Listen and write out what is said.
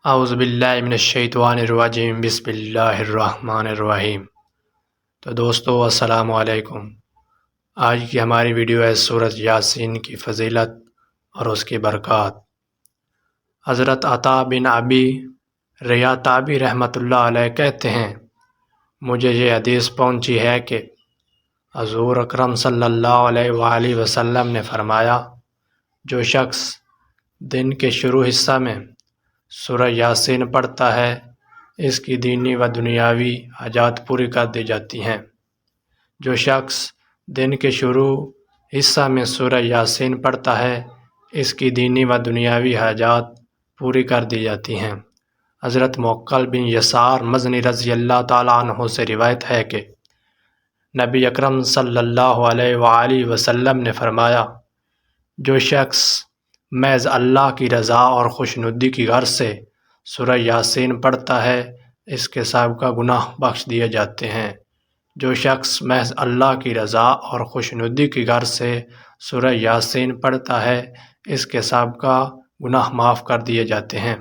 اعوذ باللہ من الشیطان الرجیم بسم اللہ الرحمن الرحیم۔ تو دوستو السلام علیکم۔ آج کی ہماری ویڈیو ہے سورۃ یاسین کی فضیلت اور اس کی برکات۔ حضرت عطا بن ابی ریاتابی رحمۃ اللہ علیہ کہتے ہیں، مجھے یہ حدیث پہنچی ہے کہ حضور اکرم صلی اللہ علیہ وآلہ وسلم نے فرمایا، جو شخص دن کے شروع حصہ میں سورہ یاسین پڑھتا ہے اس کی دینی و دنیاوی حاجات پوری کر دی جاتی ہیں۔ جو شخص دن کے شروع حصہ میں سورہ یاسین پڑھتا ہے اس کی دینی و دنیاوی حاجات پوری کر دی جاتی ہیں۔ حضرت موکل بن یسار مزنی رضی اللہ تعالیٰ عنہ سے روایت ہے کہ نبی اکرم صلی اللہ علیہ وآلہ وسلم نے فرمایا، جو شخص محض اللہ کی رضا اور خوشنودی کی غرض سے سورہ یاسین پڑھتا ہے اس کے سابقہ گناہ بخش دیے جاتے ہیں۔ جو شخص محض اللہ کی رضا اور خوشنودی کی غرض سے سورہ یاسین پڑھتا ہے اس کے سابقہ گناہ معاف کر دیے جاتے ہیں۔